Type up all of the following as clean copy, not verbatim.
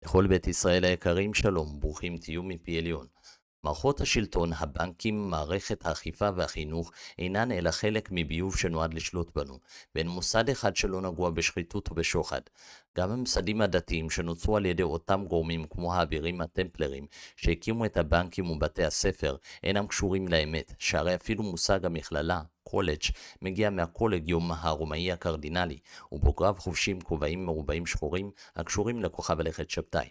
לכל בית ישראל היקרים שלום, ברוכים תהיו מפי עליון. מערכות השלטון, הבנקים, מערכת האכיפה והחינוך אינן אלא חלק מביוב שנועד לשלוט בנו, ואין מוסד אחד שלא נגוע בשחיתות ובשוחד. גם הממסדים הדתיים שנוצרו על ידי אותם גורמים כמו האבירים הטמפלרים שהקימו את הבנקים ובתי הספר אינם קשורים לאמת, שהרי אפילו מושג המכללה, קולג' מגיע מהקולגיום הרומאי הקרדינלי, ובוגריו חובשים כובעים מרובעים שחורים הקשורים לכוכב הלכת שבתאי.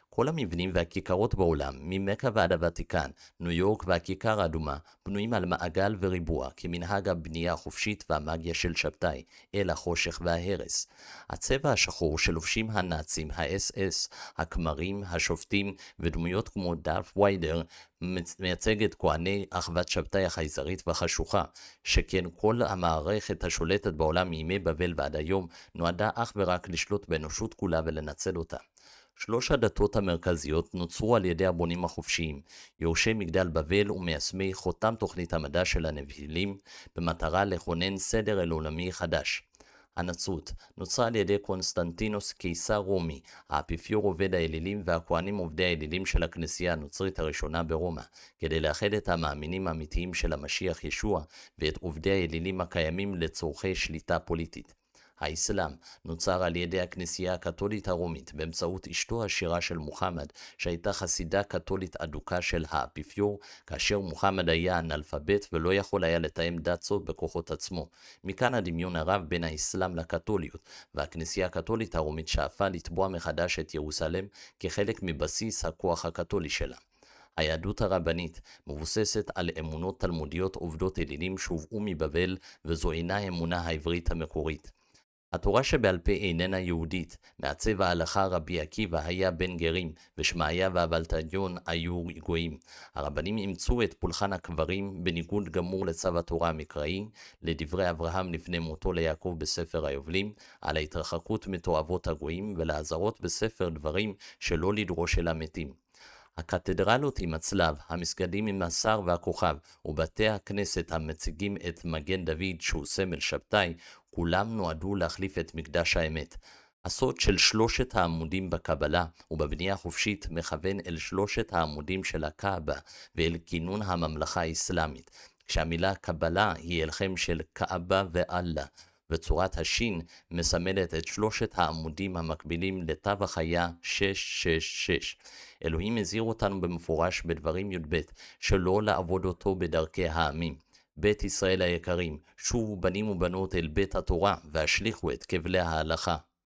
כל המבנים והכיכרות בעולם, ממכה ועד הוותיקן, ניו יורק והכיכר האדומה, בנויים על מעגל וריבוע, כמנהג הבנייה החופשית והמאגיה של שבתאי, אל החושך וההרס. הצבע השחור שלובשים הנאצים, ה-SS, הכמרים, השופטים ודמויות כמו דארף ויידר, מייצג את כהני אחוות שבתאי החייזרית והחשוכה, שכן כל המערכת השולטת בעולם מימי בבל ועד היום נועדה אך ורק לשלוט באנושות כולה ולנצל אותה. שלוש הדתות המרכזיות נוצרו על ידי הבונים החופשיים, יורשי מגדל בבל ומיישמי חותם תוכנית המדע של הנבילים, במטרה לכונן סדר אל עולמי חדש. הנצרות נוצרה על ידי קונסטנטינוס קיסר רומי, האפיפיור עובד האלילים והכהנים עובדי האלילים של הכנסייה הנוצרית הראשונה ברומא, כדי לאחד את המאמינים האמיתיים של המשיח ישוע ואת עובדי האלילים הקיימים לצורכי שליטה פוליטית. האסלאם נוצר על ידי הכנסייה הקתולית הרומית באמצעות אשתו השירה של מוחמד, שהייתה חסידה קתולית אדוקה של האפיפיור, כאשר מוחמד היה אנאלפבית ולא יכול היה לתאם דת זו בכוחות עצמו. מכאן הדמיון הרב בין האסלאם לקתוליות, והכנסייה הקתולית הרומית שאפה לתבוע מחדש את ירוסלם כחלק מבסיס הכוח הקתולי שלה. היהדות הרבנית מבוססת על אמונות תלמודיות עובדות אלילים שהובאו מבבל, וזו אינה האמונה העברית המקורית. התורה שבעל פה איננה יהודית, מעצב ההלכה רבי עקיבא היה בן גרים, ושמעיה ואבלתדיון היו גויים. הרבנים אימצו את פולחן הקברים בניגוד גמור לצו התורה המקראי, לדברי אברהם לפני מותו ליעקב בספר היובלים, על ההתרחקות מתועבות הגויים ולעזרות בספר דברים שלא לדרוש אל המתים. הקתדרלות עם הצלב, המסגדים עם הסר והכוכב, ובתי הכנסת המציגים את מגן דוד שהוא סמל שבתאי, כולם נועדו להחליף את מקדש האמת. הסוד של שלושת העמודים בקבלה ובבנייה החופשית מכוון אל שלושת העמודים של הקאבה ואל כינון הממלכה האסלאמית, כשהמילה קבלה היא אלחם של קאבה ואללה, וצורת השין מסמלת את שלושת העמודים המקבילים לתו החיה 666. אלוהים הזהיר אותנו במפורש בדברים י"ב שלא לעבוד אותו בדרכי העמים. בית ישראל היקרים, שובו בנים ובנות אל בית התורה והשליכו את כבלי ההלכה.